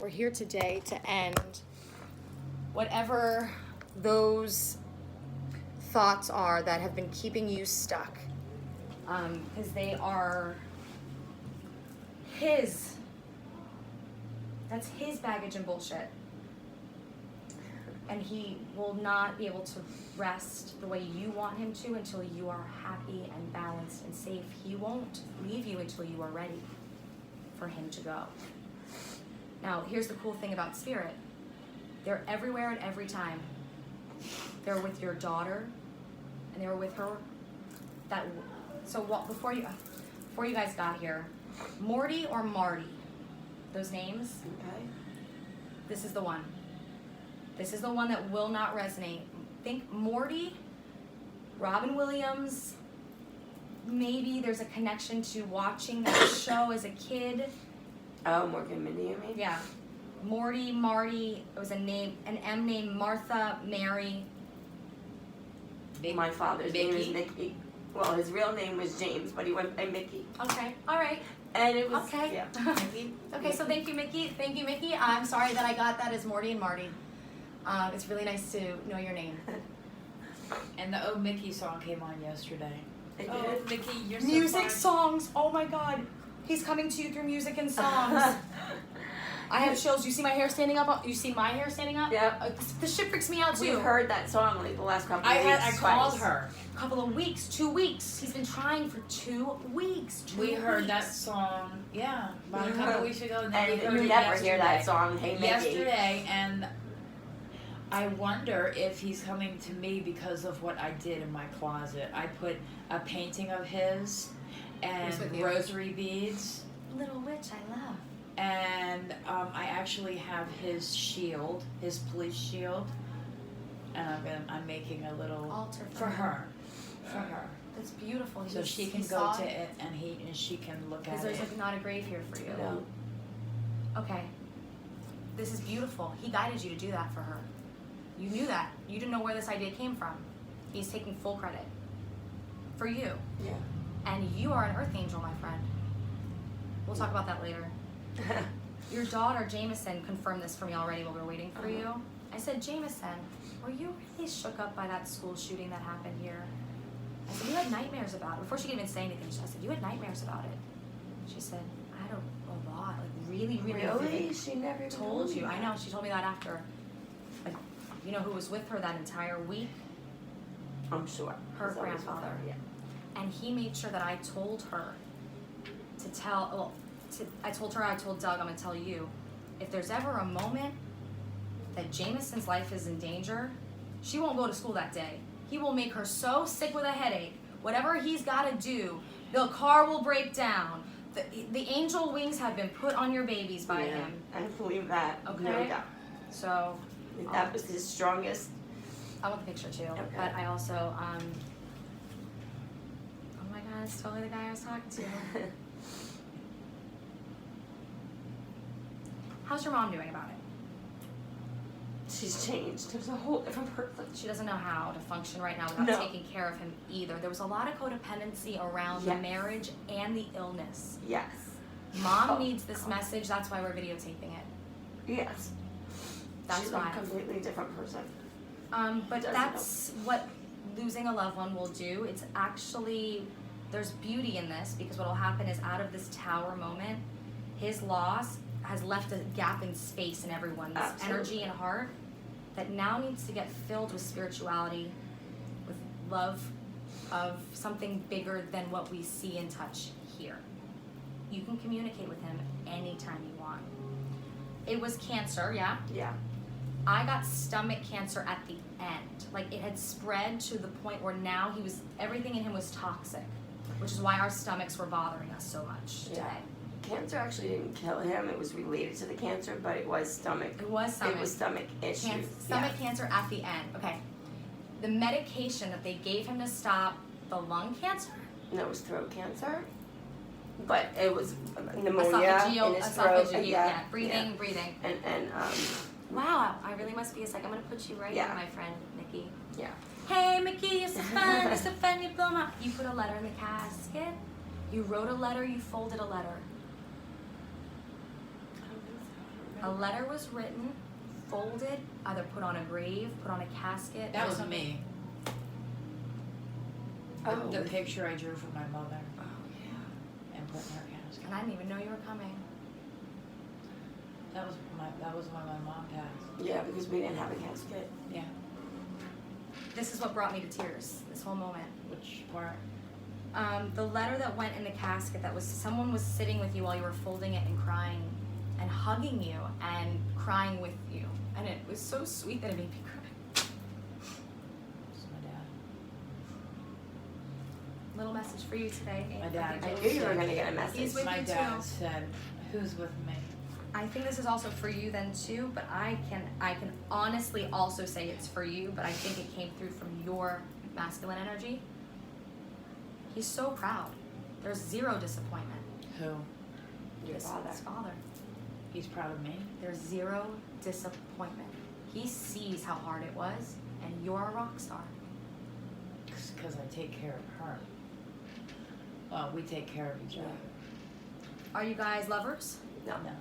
we're here today to end whatever those thoughts are that have been keeping you stuck. Because they are that's his baggage and bullshit. And he will not be able to rest the way you want him to until you are happy and balanced and safe. He won't leave you until you are ready for him to go. Now, here's the cool thing about Spirit. They're everywhere at every time. They're with your daughter, and they were with her. Before you guys got here, Morty or Marty, those names. Okay. This is the one. This is the one that will not resonate. Think Morty, Robin Williams. Maybe there's a connection to watching that show as a kid. Oh, Morgan Mindy, you mean? Yeah. Morty, Marty, it was an M named Martha, Mary. My father's name is Mickey. Well, his real name was James, but he went by Mickey. Okay, all right. And it was, okay. Yeah. Okay, so thank you, Mickey. Thank you, Mickey. I'm sorry that I got that as Morty and Marty. It's really nice to know your name. And the Oh Mickey song came on yesterday. Oh, Mickey, you're so Music, fun. songs, oh my God. He's coming to you through music and songs. I have chills. You see my hair standing up? You see my hair standing up? Yeah. This shit freaks me out too. We've heard that song like the last couple of weeks. I called her. Couple of weeks, 2 weeks. He's been trying for 2 weeks. We heard that song, about a couple of weeks ago, and then And we heard you it never yesterday. hear that song, Hey Mickey. Yesterday, and I wonder if he's coming to me because of what I did in my closet. I put a painting of his and Who's with you? rosary beads. Little witch, I love. And I actually have his shield, his police shield, and I'm making a little Altar for her. That's beautiful. So she can go to it and she can look at Because it. there's like not a grave here for you. No. Okay. This is beautiful. He guided you to do that for her. You knew that. You didn't know where this idea came from. He's taking full credit for you. Yeah. And you are an earth angel, my friend. We'll talk about that later. Your daughter, Jameson, confirmed this for me already while we were waiting for you. I said, Jameson, were you really shook up by that school shooting that happened here? I said, you had nightmares about it. Before she could even say anything, I said, you had nightmares about it. She said, I had a lot. Like, really, really, Really? vivid. She never even Told you. me I know. She told me that after. Like, you know who was with her that entire week? I'm sure. Her It's always with grandfather. her, Yeah. And he made sure that I told her to tell, I told Doug, I'm going to tell you, if there's ever a moment that Jameson's life is in danger, she won't go to school that day. He will make her so sick with a headache, whatever he's got to do, the car will break down. The angel wings have been put on your babies by him. I believe that. Okay. No doubt. So, That was his strongest. I want the picture too, Okay. but I also, oh my God, it's totally the guy I was talking to. How's your mom doing about it? She's changed. She's a whole different person. She doesn't know how to function right now without No. taking care of him either. There was a lot of codependency around the Yes. marriage and the illness. Yes. Mom Oh, needs this God. message, that's why we're videotaping it. Yes. That's She's why. a completely different person. But Doesn't that's what losing a loved one will do. It's actually, there's beauty in this because what will happen is out of this tower moment, his loss has left a gap in space in everyone's Absolutely. energy and heart that now needs to get filled with spirituality, with love of something bigger than what we see and touch here. You can communicate with him anytime you want. It was cancer, yeah? Yeah. I got stomach cancer at the end. Like it had spread to the point where now everything in him was toxic, which is why our stomachs were bothering us so much today. Cancer actually didn't kill him. It was related to the cancer, but it was stomach. It was stomach. It was stomach issues. Stomach cancer at the end. Okay. The medication that they gave him to stop the lung cancer, No, it was throat cancer. But it was pneumonia in his throat. yeah. Breathing. And Wow, I really must be a sec. I'm gonna put you right Yeah. here, my friend, Mickey. Yeah. Hey, Mickey, you're so fun. You're so fun. You blow my. You put a letter in the casket. You wrote a letter. You folded a letter. A letter was written, folded, either put on a grave, put on a casket. That was me. Oh. The picture I drew for my mother Oh, yeah. and put in her casket. And I didn't even know you were coming. That was when my mom passed. Yeah, because we didn't have a casket. Yeah. This is what brought me to tears, this whole moment. Which part? The letter that went in the casket, that was someone was sitting with you while you were folding it and crying and hugging you and crying with you. And it was so sweet that it made me cry. It's my dad. Little message for you today. My dad. I knew you were going to get a message. He's with My you dad too. said, "Who's with me?" I think this is also for you then too, but I can honestly also say it's for you, but I think it came through from your masculine energy. He's so proud. There's zero disappointment. Who? Your father. His father. He's proud of me. There's zero disappointment. He sees how hard it was, and you're a rock star. Because I take care of her. Well, we take care of each other. Are you guys lovers? No. No.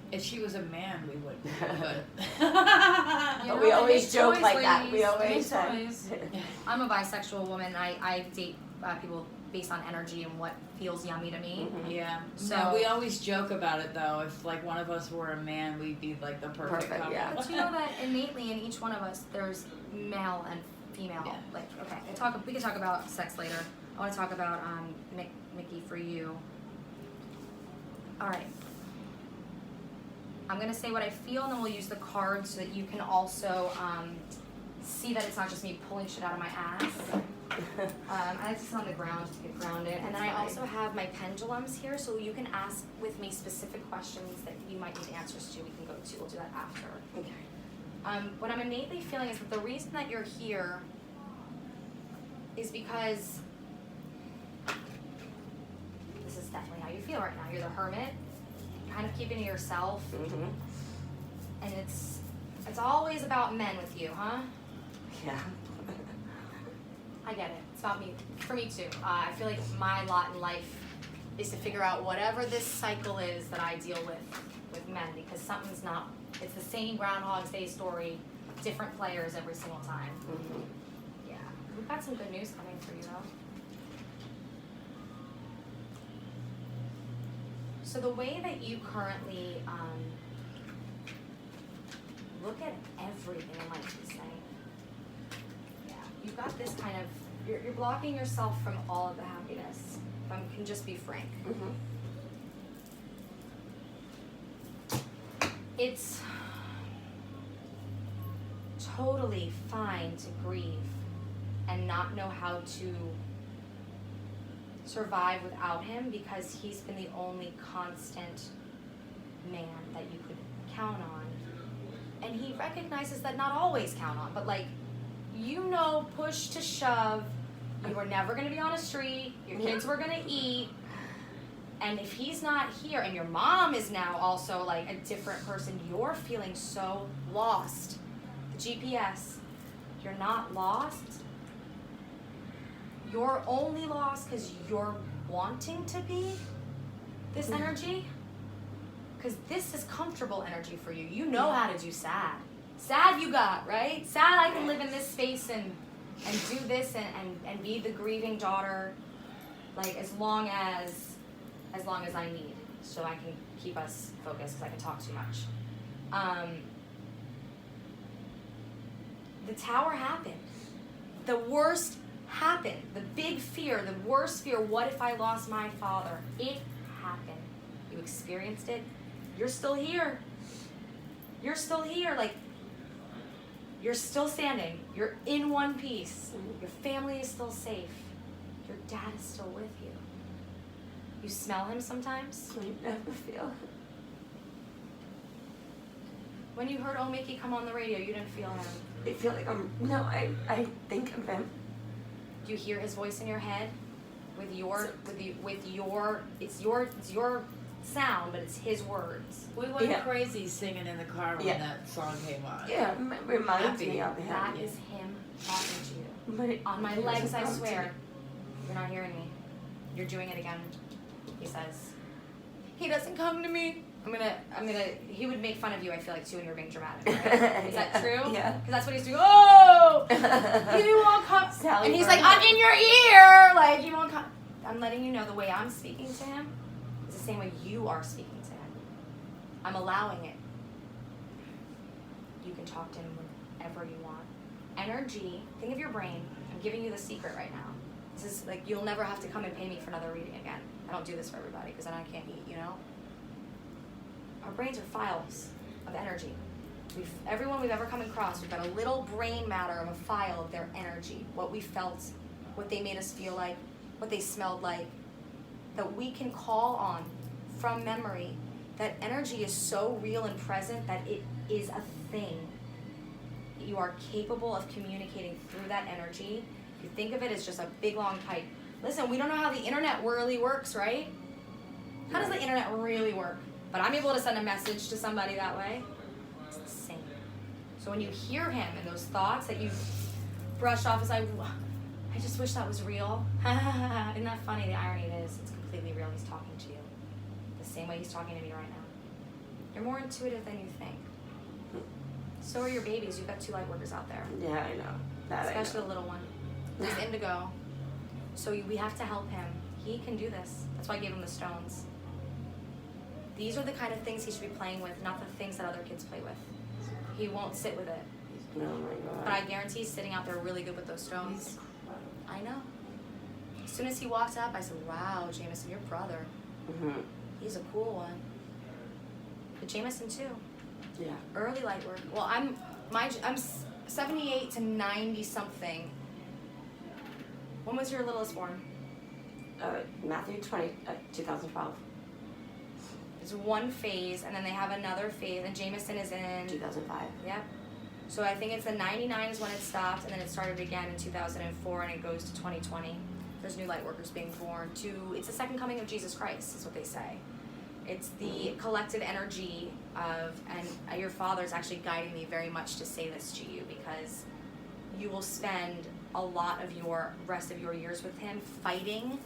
If she was a man, we would be, but But we always joke like that. We always say. I'm a bisexual woman. I date people based on energy and what feels yummy to me. Mhm. yeah. So- So we always joke about it though. If like one of us were a man, we'd be like the perfect couple. yeah. But you know that innately in each one of us, there's male and female. Yeah. Like, okay, we can talk about sex later. I want to talk about Mickey for you. All right. I'm gonna say what I feel, and then we'll use the cards so that you can also see that it's not just me pulling shit out of my ass. I like to sit on the ground to get grounded, and then I also have my pendulums here, so you can ask with me specific questions that you might need answers to. We can go to. We'll do that after. Okay. What I'm innately feeling is that the reason that you're here is because this is definitely how you feel right now. You're the hermit, kind of keeping to yourself, Mm-hmm. and it's always about men with you, huh? Yeah. I get it. It's about me. For me too. I feel like my lot in life is to figure out whatever this cycle is that I deal with men, because something's not. It's the same Groundhog's Day story, different players every single time. Mm-hmm. Yeah, we've got some good news coming for you though. So the way that you currently look at everything in life is saying, yeah, you've got this kind of, you're blocking yourself from all of the happiness, if I can just be frank. Mm-hmm. It's totally fine to grieve and not know how to survive without him, because he's been the only constant man that you could count on. And he recognizes that not always count on, but like, you know, push to shove, you were never gonna be on a street, your kids were gonna eat, and if he's not here, and your mom is now also like a different person, you're feeling so lost. The GPS, you're not lost. You're only lost because you're wanting to be this energy. Because this is comfortable energy for you. You know how to do sad. Sad you got, right? Sad I can live in this space and do this and be the grieving daughter, like as long as I need, so I can keep us focused, because I can talk too much. The tower happened. The worst happened. The big fear, the worst fear, what if I lost my father? It happened. You experienced it. You're still here. You're still here. Like, you're still standing. You're in one piece. Your family is still safe. Your dad is still with you. You smell him sometimes? You never feel. When you heard Oh Mickey come on the radio, you didn't feel him. I feel like I think of him. Do you hear his voice in your head? With your it's your sound, but it's his words. We went Yeah. crazy singing in the car when Yeah. that song came on. Yeah, it reminds Happy. me of him. That is him talking to you. But On my he legs, doesn't I come to swear. me. You're not hearing me. You're doing it again, he says. he doesn't come to me, he would make fun of you, I feel like, too, when you were being dramatic, right? Is that true? Yeah. Because that's what he's doing. Oh! He won't come. Sally And he's Bird. like, I'm in your ear! Like, he won't come. I'm letting you know the way I'm speaking to him is the same way you are speaking to him. I'm allowing it. You can talk to him whenever you want. Energy, think of your brain. I'm giving you the secret right now. This is like, you'll never have to come and pay me for another reading again. I don't do this for everybody because then I can't eat, you know? Our brains are files of energy. Everyone we've ever come across, we've got a little brain matter of a file of their energy, what we felt, what they made us feel like, what they smelled like, that we can call on from memory. That energy is so real and present that it is a thing. You are capable of communicating through that energy. You think of it as just a big long pipe. Listen, we don't know how the internet really works, right? How does the internet really work? But I'm able to send a message to somebody that way. It's the same. So when you hear him and those thoughts that you brush off as I just wish that was real. Isn't that funny? The irony is it's completely real. He's talking to you. The same way he's talking to me right now. You're more intuitive than you think. So are your babies. You've got 2 light workers out there. Yeah, I know. That Especially I know. the little one. He's indigo. So we have to help him. He can do this. That's why I gave him the stones. These are the kind of things he should be playing with, not the things that other kids play with. He won't sit with it. Oh my God. But I guarantee he's sitting out there really good with those stones. I know. As soon as he walked up, I said, wow, Jameson, your brother. Mm-hmm. He's a cool one. But Jameson too. Yeah. Early light work. Well, I'm 78 to 90 something. When was your littlest born? Matthew 2012. It's one phase, and then they have another phase, and Jameson is in 2005. Yep. So I think it's the 99 is when it stopped, and then it started again in 2004, and it goes to 2020. There's new light workers being born. It's the second coming of Jesus Christ, is what they say. It's the collective energy of, and your father's actually guiding me very much to say this to you, because you will spend a lot of your rest of your years with him fighting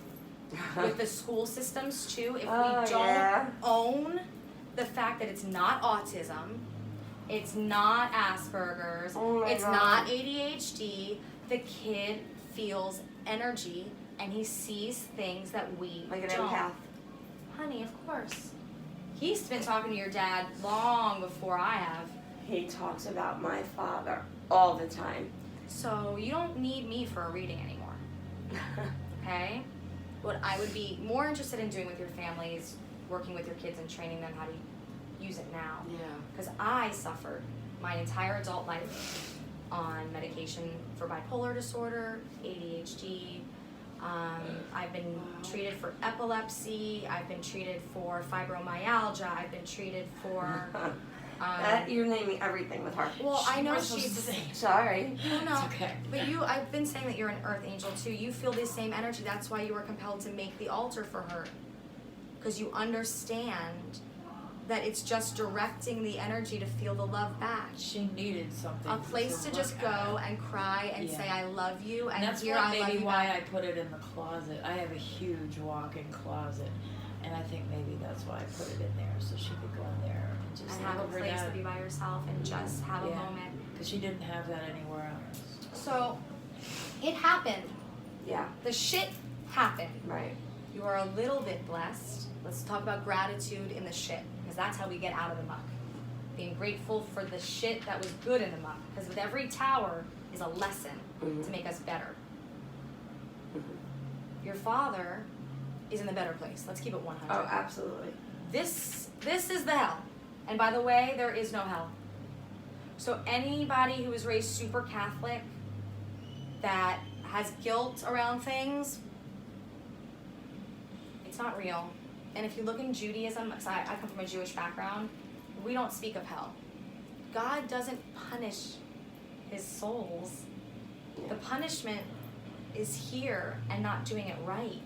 with the school systems too. If we don't own the fact that it's not autism, it's not Asperger's, it's not ADHD, the kid feels energy and he sees things that we like an don't. empath. Honey, of course. He's been talking to your dad long before I have. He talks about my father all the time. So you don't need me for a reading anymore. Okay? What I would be more interested in doing with your family is working with your kids and training them how to use it now. Yeah. Because I suffered my entire adult life on medication for bipolar disorder, ADHD. I've been treated for epilepsy. I've been treated for fibromyalgia. I've been treated for... you're naming everything with her. Well, I know She's she's... Sorry. No. It's okay. But I've been saying that you're an earth angel too. You feel the same energy. That's why you were compelled to make the altar for her. Because you understand that it's just directing the energy to feel the love back. She needed something. A place to just go and cry and say, I love you, and that's here what I love maybe you why back. I put it in the closet. I have a huge walk-in closet, and I think maybe that's why I put it in there, so she could go in there and just And have a live her place dad. to be by yourself and just have a Yeah. moment. Because she didn't have that anywhere else. So, it happened. Yeah. The shit happened. Right. You are a little bit blessed. Let's talk about gratitude in the shit, because that's how we get out of the muck. Being grateful for the shit that was good in the muck, because with every tower is a lesson to make us better. Your father is in the better place. Let's keep it 100. Oh, absolutely. This is the hell. And by the way, there is no hell. So anybody who was raised super Catholic that has guilt around things, it's not real. And if you look in Judaism, because I come from a Jewish background, we don't speak of hell. God doesn't punish his souls. Yeah. The punishment is here and not doing it right.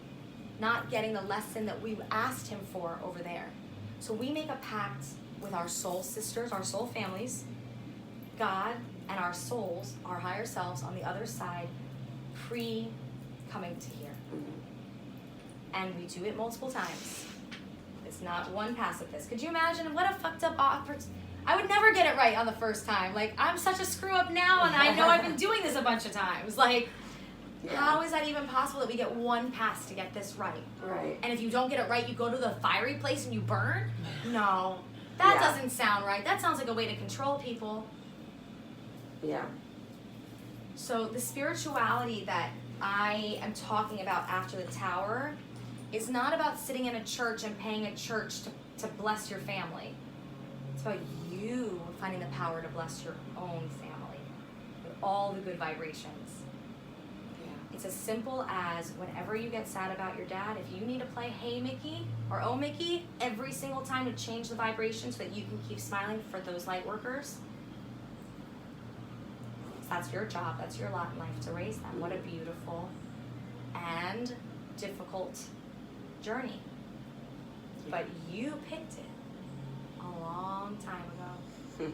Not getting the lesson that we asked him for over there. So we make a pact with our soul sisters, our soul families, God and our souls, our higher selves on the other side, pre-coming to here. And we do it multiple times. It's not one pacifist. Could you imagine what a fucked up I would never get it right on the first time. Like, I'm such a screw up now, and I know I've been doing this a bunch of times. Like, how is that even possible that we get one pass to get this right? Right. And if you don't get it right, you go to the fiery place and you burn? No. That doesn't sound right. That sounds like a way to control people. Yeah. So the spirituality that I am talking about after the tower is not about sitting in a church and paying a church to bless your family. It's about you finding the power to bless your own family with all the good vibrations. It's as simple as whenever you get sad about your dad, if you need to play Hey Mickey or Oh Mickey every single time to change the vibration so that you can keep smiling for those light workers, that's your job, that's your lot in life to raise them. What a beautiful and difficult journey. But you picked it a long time ago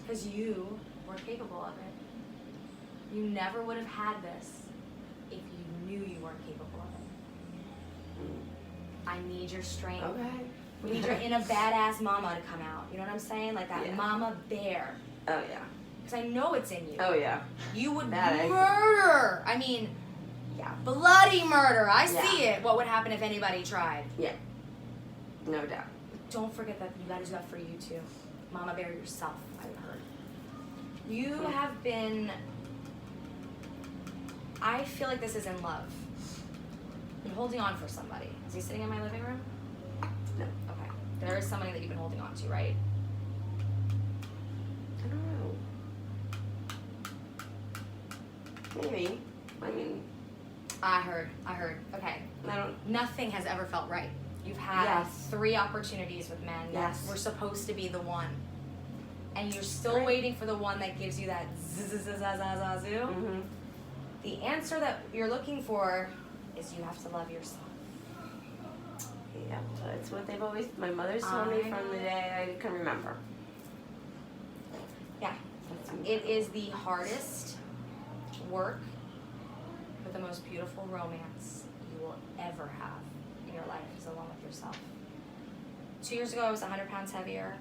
because you were capable of it. You never would have had this if you knew you weren't capable of it. I need your strength. Okay. We need your inner badass mama to come out. You know what I'm saying? Like that mama bear. Oh, yeah. Because I know it's in you. Oh, yeah. You would That murder. I mean, bloody murder. I see it. What would happen if anybody tried? Yeah. No doubt. Don't forget that you gotta do that for you too. Mama bear yourself, I've heard. You have been... I feel like this is in love. You're holding on for somebody. Is he sitting in my living room? No. Okay. There is somebody that you've been holding on to, right? I don't know. Maybe. I mean... I heard. Okay. I don't... Nothing has ever felt right. You've had 3 opportunities with men that were supposed to be the one. And you're still waiting for the one that gives you that zzz-zzz-zzz-zoo. Mm-hmm. The answer that you're looking for is you have to love yourself. Yeah, that's what they've always... My mother's told me from the day I can remember. Yeah. It is the hardest work but the most beautiful romance you will ever have in your life is alone with yourself. 2 years ago, I was 100 pounds heavier,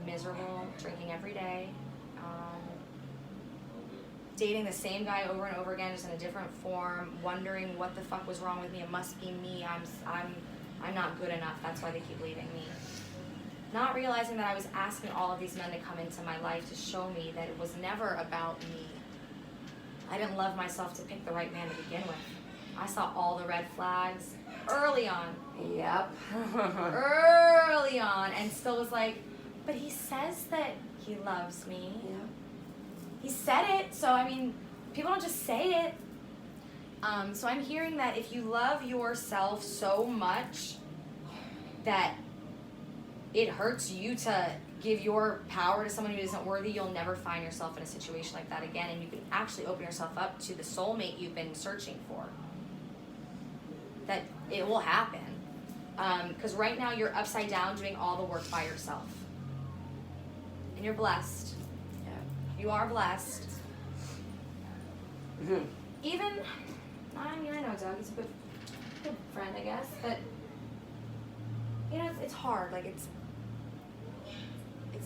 miserable, drinking every day, dating the same guy over and over again, just in a different form, wondering what the fuck was wrong with me. It must be me. I'm not good enough. That's why they keep leaving me. Not realizing that I was asking all of these men to come into my life to show me that it was never about me. I didn't love myself to pick the right man to begin with. I saw all the red flags early on. Yep. Early on, and still was like, but he says that he loves me. Yep. He said it, so I mean, people don't just say it. So I'm hearing that if you love yourself so much that it hurts you to give your power to someone who isn't worthy, you'll never find yourself in a situation like that again, and you can actually open yourself up to the soulmate you've been searching for. That it will happen. Because right now you're upside down doing all the work by yourself. And you're blessed. Yeah. You are blessed. Mm-hmm. Even, I mean, I know Doug, he's a good friend, I guess, but, you know, it's hard. Like, it's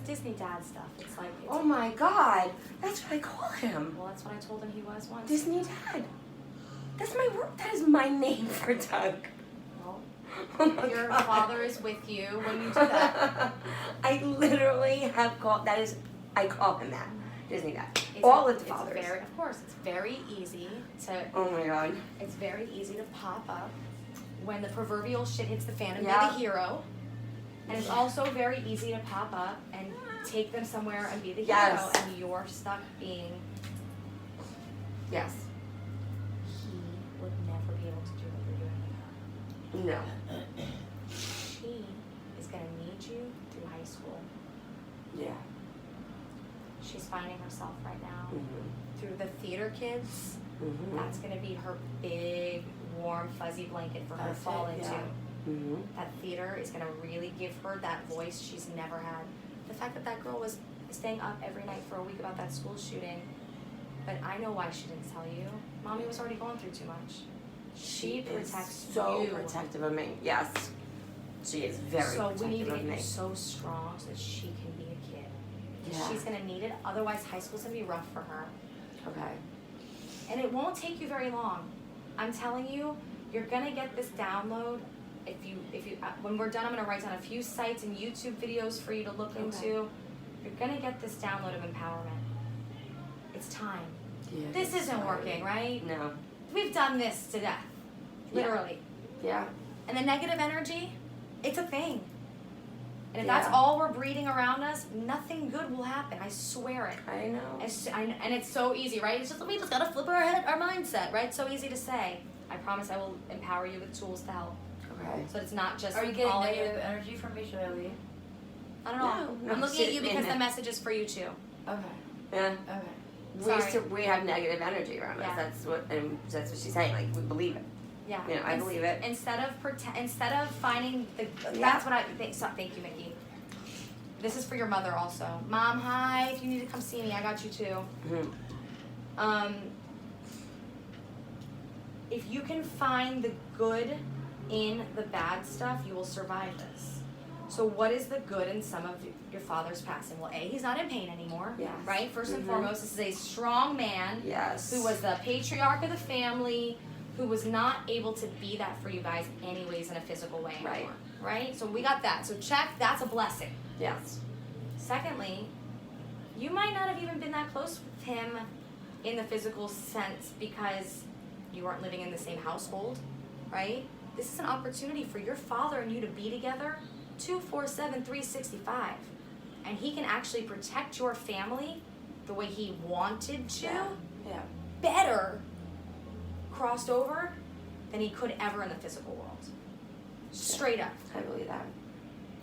Disney dad stuff. It's like, Oh my God, that's what I call him. Well, that's what I told him he was once. Disney dad. That's my word. That is my name for Doug. Well, Oh your God. father is with you when you do that. I literally have called, that is, I call him that. Disney dad. It's All of the fathers. Of course, it's very easy to, Oh my God. it's very easy to pop up when the proverbial shit hits the fan and be Yeah. the hero. And it's also very easy to pop up and take them somewhere and be the Yes. hero, and you're stuck being, Yes. he would never be able to do what you're doing with her. No. She is going to need you through high school. Yeah. She's finding herself right now. Mm-hmm. Through the theater kids, Mm-hmm. that's going to be her big, warm, fuzzy blanket for her to That's fall it, into. yeah. Mm-hmm. That theater is going to really give her that voice she's never had. The fact that that girl was staying up every night for a week about that school shooting, but I know why she didn't tell you. Mommy was already going through too much. She protects so you. protective of me. Yes. She is very So we need protective to of get you me. so strong so that she can be a kid. Yeah. She's gonna need it. Otherwise, high school's gonna be rough for her. Okay. And it won't take you very long. I'm telling you, you're gonna get this download. If you, when we're done, I'm gonna write down a few sites and YouTube videos for you to look into. You're gonna get this download of empowerment. It's time. Yeah, This isn't working, right? No. We've done this to death, literally. Yeah. And the negative energy, it's a thing. And if that's Yeah. all we're breeding around us, nothing good will happen. I swear it. I know. And it's so easy, right? It's just we just gotta flip our mindset, right? It's so easy to say. I promise I will empower you with tools to help. Okay. So it's not just Are you getting all negative energy from me? Should I leave? I don't know. No, I'm looking at sit you in because it. the message is for you too. Okay. Yeah. Okay. Sorry. We have negative energy around Yeah. us. That's what she's saying. Like we believe it. Yeah. You know, I believe it. Instead of finding the that's what I think. So, thank you, Mickey. This is for your mother also. Mom, hi. If you need to come see me, I got you too. Mm-hmm. If you can find the good in the bad stuff, you will survive this. So what is the good in some of your father's passing? Well, A, he's not in pain anymore, Yes. right? First and Mhm. foremost, this is a strong man Yes. who was the patriarch of the family, who was not able to be that for you guys anyways in a physical way anymore, right? So we got that. So check, that's a blessing. Yes. Secondly, you might not have even been that close with him in the physical sense because you weren't living in the same household, right? This is an opportunity for your father and you to be together 24/7, 365. And he can actually protect your family the way he wanted to, Yeah. better crossed over than he could ever in the physical world. Straight up. I believe that.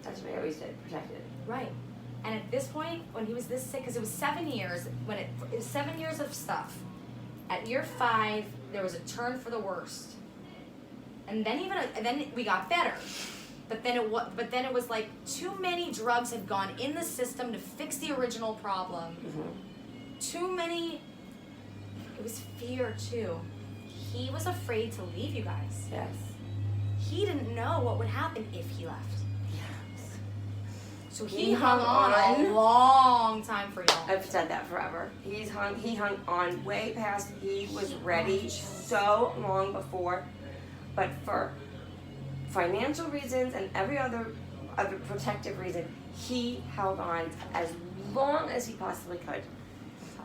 That's what I always did. Protected. Right. And at this point, when he was this sick, because it was 7 years, it was 7 years of stuff. At year 5, there was a turn for the worst. And then we got better. But then it was like too many drugs had gone in the system to fix the original problem. Mm-hmm. Too many. It was fear too. He was afraid to leave you guys. Yes. He didn't know what would happen if he left. Yes. So He he hung on hung a long time for y'all. I've said that forever. He hung on way past. He was ready so long before, but for financial reasons and every other protective reason, he held on as long as he possibly could.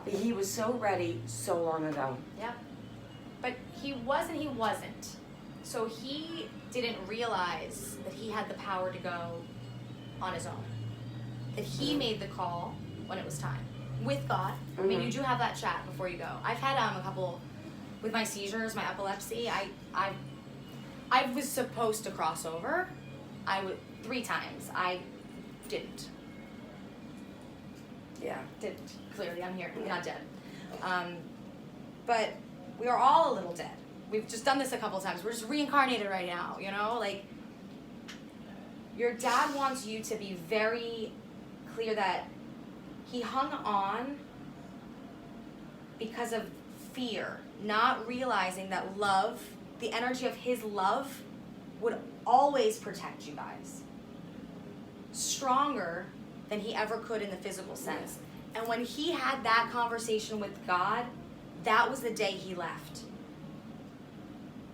But he was so ready so long ago. Yep. But he wasn't. So he didn't realize that he had the power to go on his own. That he made the call when it was time. With God. I mean, you do have that chat before you go. I've had a couple, with my seizures, my epilepsy, I was supposed to cross over. 3 times. I didn't. Yeah. Didn't. Clearly, I'm here. I'm not dead. But we are all a little dead. We've just done this a couple times. We're just reincarnated right now, you know? Like, your dad wants you to be very clear that he hung on because of fear, not realizing that love, the energy of his love, would always protect you guys. Stronger than he ever could in the physical sense. And when he had that conversation with God, that was the day he left.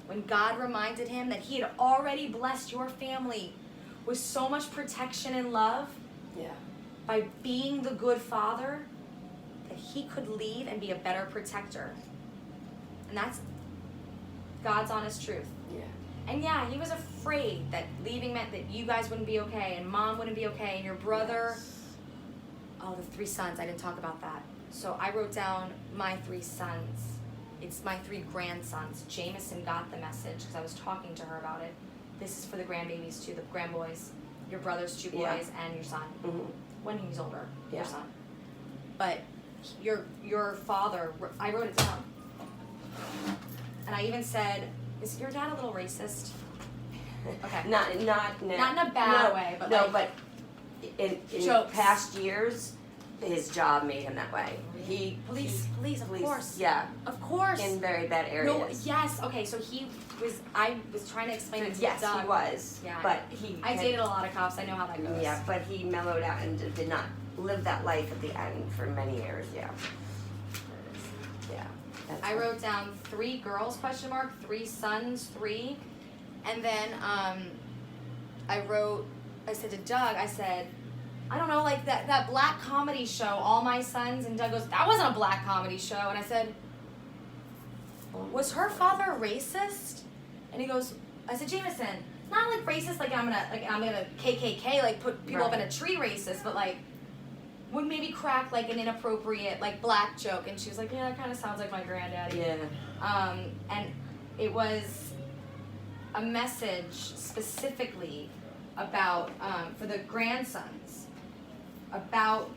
When God reminded him that he had already blessed your family with so much protection and love, Yeah. by being the good father, that he could leave and be a better protector. And that's God's honest truth. Yeah. And yeah, he was afraid that leaving meant that you guys wouldn't be okay, and mom wouldn't be okay, and your brother. Oh, the 3 sons, I didn't talk about that. So I wrote down my 3 sons. It's my 3 grandsons. Jameson got the message because I was talking to her about it. This is for the grandbabies too, the grandboys, your brother's 2 boys, Yeah. and your son. Mm-hmm. When he was older, your Yeah. son. But your father, I wrote it down. And I even said, is your dad a little racist? Okay. Not Not in a bad way, but no, like, but in jokes. past years, his job made him that way. Police, of course. Yeah, Of course. in very bad No, areas. yes, okay, so I was trying to explain it to Yes, Doug. he was. Yeah. But he. I dated a lot of cops, I know how that goes. Yeah, but he mellowed out and did not live that life at the end for many years. Yeah. Yeah. That's I wrote down 3 girls, 3 sons, 3. And then I said to Doug, I said, I don't know, like that black comedy show, All My Sons, and Doug goes, that wasn't a black comedy show. And I said, was her father racist? And he goes, I said, Jameson, not like racist, like I'm gonna KKK, like put people up in a tree racist, but like would maybe crack like an inappropriate like black joke. And she was like, yeah, that kind of sounds like my granddaddy. Yeah. And it was a message specifically about for the grandsons about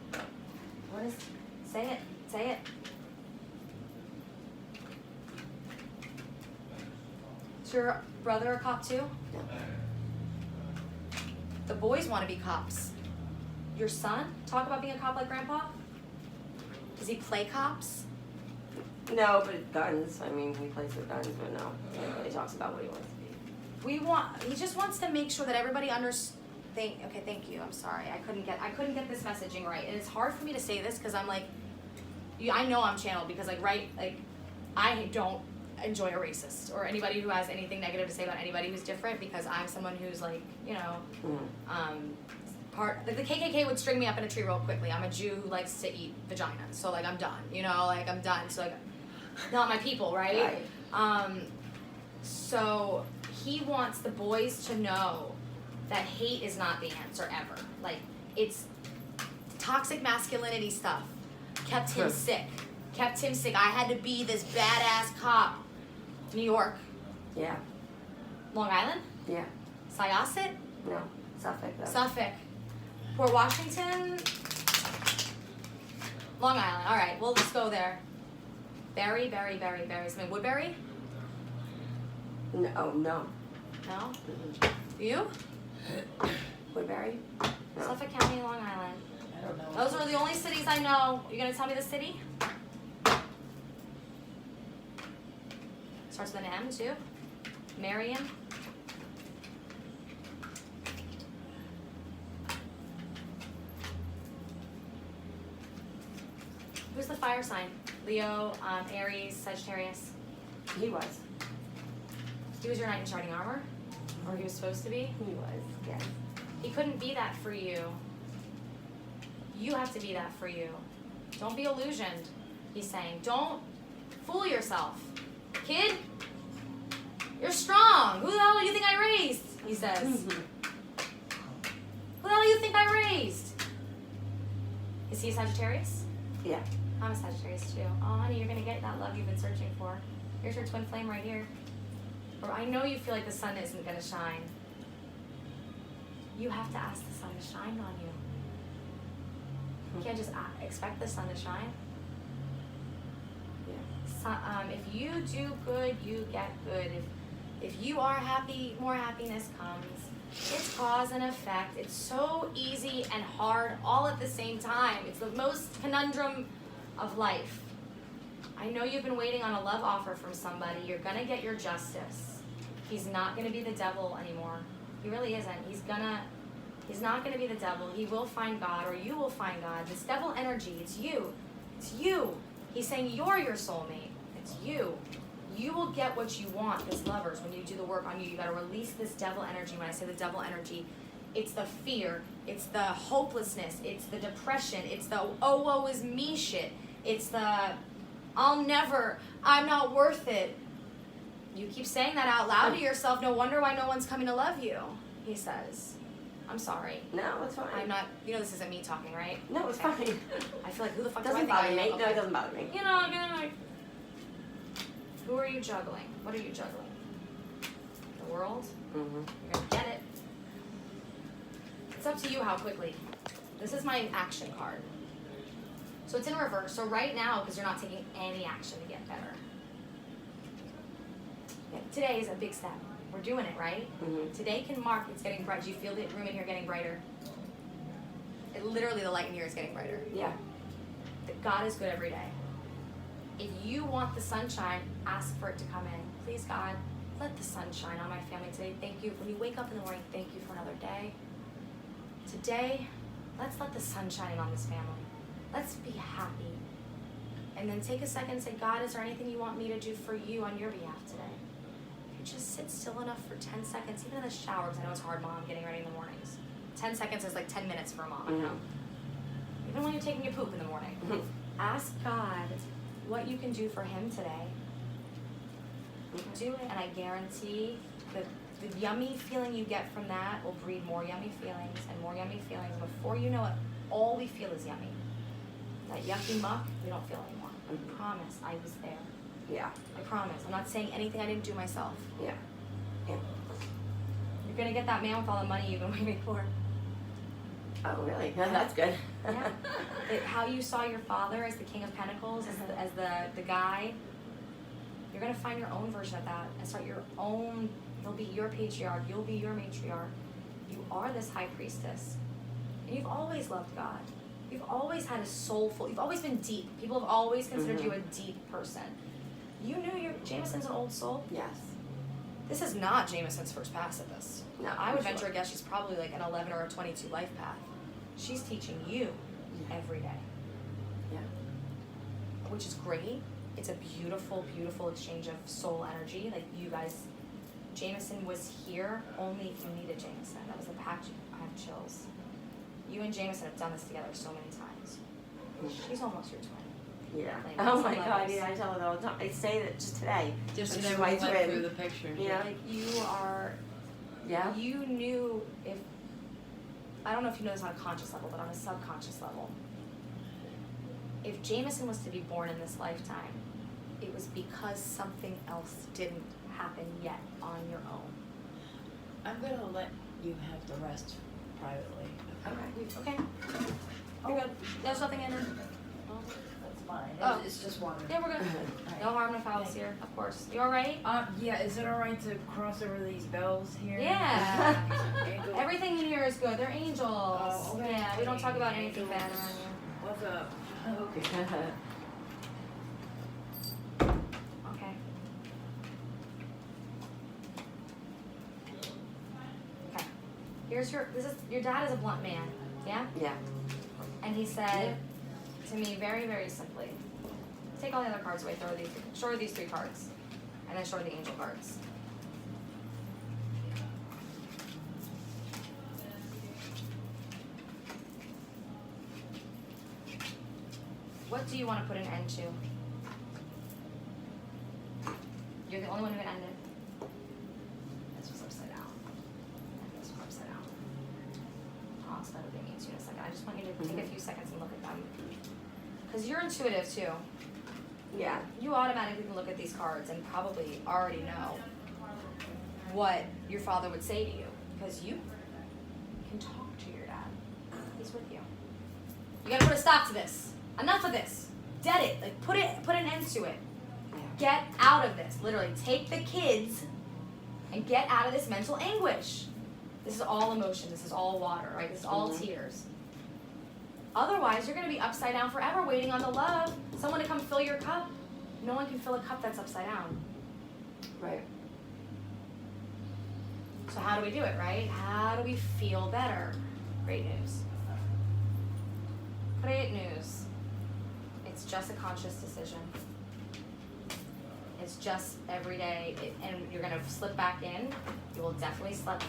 say it. Is your brother a cop too? No. The boys want to be cops. Your son talk about being a cop like grandpa? Does he play cops? No, but guns. I mean, he plays with guns, but no. He really talks about what he wants to be. He just wants to make sure that everybody understands. Okay, thank you. I'm sorry. I couldn't get this messaging right. And it's hard for me to say this because I'm like, I know I'm channeled because I don't enjoy a racist or anybody who has anything negative to say about anybody who's different because I'm someone who's like, you know, the KKK would string me up in a tree real quickly. I'm a Jew who likes to eat vagina, so like I'm done. You know, like I'm done. So like, not my people, right? So he wants the boys to know that hate is not the answer ever. Like, it's toxic masculinity stuff. Kept him sick. I had to be this badass cop. New York. Yeah. Long Island? Yeah. Syosset? No. Suffolk, though. Suffolk. Port Washington? Long Island. All right, well, let's go there. Berry. Something Woodbury? No. No? You? Woodbury? No. Suffolk County, Long Island. I don't know. Those are the only cities I know. You gonna tell me the city? Starts with an M too. Marion. Who's the fire sign? Leo, Aries, Sagittarius. He was. He was your knight in shining armor? Or he was supposed to be? He was, yes. He couldn't be that for you. You have to be that for you. Don't be illusioned, he's saying. Don't fool yourself. Kid, you're strong. Who the hell do you think I raised? He says. Who the hell do you think I raised? Is he a Sagittarius? Yeah. I'm a Sagittarius too. Oh, honey, you're gonna get that love you've been searching for. Here's your twin flame right here. Or I know you feel like the sun isn't gonna shine. You have to ask the sun to shine on you. You can't just expect the sun to shine. Yeah. If you do good, you get good. If you are happy, more happiness comes. It's cause and effect. It's so easy and hard all at the same time. It's the most conundrum of life. I know you've been waiting on a love offer from somebody. You're gonna get your justice. He's not gonna be the devil anymore. He really isn't. He's not gonna be the devil. He will find God, or you will find God. This devil energy, it's you. It's you. He's saying you're your soulmate. It's you. You will get what you want as lovers when you do the work on you. You gotta release this devil energy. When I say the devil energy, it's the fear, it's the hopelessness, it's the depression, it's the oh woe is me shit. It's the I'm not worth it. You keep saying that out loud to yourself. No wonder why no one's coming to love you, he says. I'm sorry. No, it's fine. I'm not, this isn't me talking, right? No, it's Okay. fine. I feel like, who the fuck Doesn't do I bother think I me. am? No, Okay. it doesn't bother me. Again, like, who are you juggling? What are you juggling? The world? Mm-hmm. You're gonna get it. It's up to you how quickly. This is my action card. So it's in reverse. So right now, because you're not taking any action to get better. Yeah, today is a big step. We're doing it, right? Mm-hmm. Today can mark it's getting bright. Do you feel the room in here getting brighter? Literally, the light in here is getting brighter. Yeah. that God is good every day. If you want the sunshine, ask for it to come in. Please, God, let the sun shine on my family today. Thank you. When you wake up in the morning, thank you for another day. Today, let's let the sun shine in on this family. Let's be happy. And then take a second and say, God, is there anything you want me to do for you on your behalf today? If you just sit still enough for 10 seconds, even in the shower, because I know it's hard, Mom, getting ready in the mornings. 10 seconds is like 10 minutes for a mom, I know. Even when you're taking your poop in the morning. Ask God what you can do for him today. Do it, and I guarantee the yummy feeling you get from that will breed more yummy feelings and more yummy feelings. And before you know it, all we feel is yummy. That yucky muck, we don't feel anymore. I promise, I was there. Yeah. I promise. I'm not saying anything I didn't do myself. Yeah. Yeah. You're gonna get that man with all the money you've been waiting for. Oh, really? That's good. Yeah. How you saw your father as the King of Pentacles, as the guy, you're gonna find your own version of that and start your own. He'll be your patriarch. You'll be your matriarch. You are this high priestess, and you've always loved God. You've always had a soulful. You've always been deep. People have always considered you a deep person. You knew Jameson's an old soul. Yes. This is not Jameson's first pass at this. No, I would for venture sure. a guess she's probably like an 11 or a 22 life path. She's teaching you every day. Yeah. Which is great. It's a beautiful, beautiful exchange of soul energy. Like you guys, Jameson was here only if you needed Jameson. That was the pact. I have chills. You and Jameson have done this together so many times. She's almost your twin. Yeah. Like, Oh that's my the God, levels. yeah, I tell her all the time. I say that just today. Just When today she's we my went twin. through the pictures. Yeah. Like you are, Yeah. you knew if, I don't know if you know this on a conscious level, but on a subconscious level, if Jameson was to be born in this lifetime, it was because something else didn't happen yet on your own. I'm gonna let you have the rest privately. Okay. You're good. There's nothing in it. That's fine. Oh. It's just water. Yeah, we're good. Alright. No harm, no fouls here, of course. You alright? Yeah, is it alright to cross over these bells here? Yeah. Angel- Everything in here is good. They're angels. Oh, okay. Yeah, we don't talk about anything bad around here. What's up? Okay. Okay. Okay. Your dad is a blunt man, yeah? Yeah. And he said to me very, very simply, take all the other cards away, show her these 3 cards, and then show her the angel cards. What do you want to put an end to? You're the only one who can end it. This was upside down. And this was upside down. I'll explain what they mean to you in a second. I just want you to take a few seconds and look at them. Because you're intuitive too. Yeah. You automatically can look at these cards and probably already know what your father would say to you. Because you can talk to your dad. He's with you. You gotta put a stop to this. Enough of this. Dead it. Like put an end to it. Get out of this. Literally, take the kids and get out of this mental anguish. This is all emotion. This is all water, right? This is all tears. Otherwise, you're going to be upside down forever waiting on the love. Someone to come fill your cup. No one can fill a cup that's upside down. Right. So how do we do it, right? How do we feel better? Great news. Great news. It's just a conscious decision. It's just every day, and you're gonna slip back in. You will definitely slip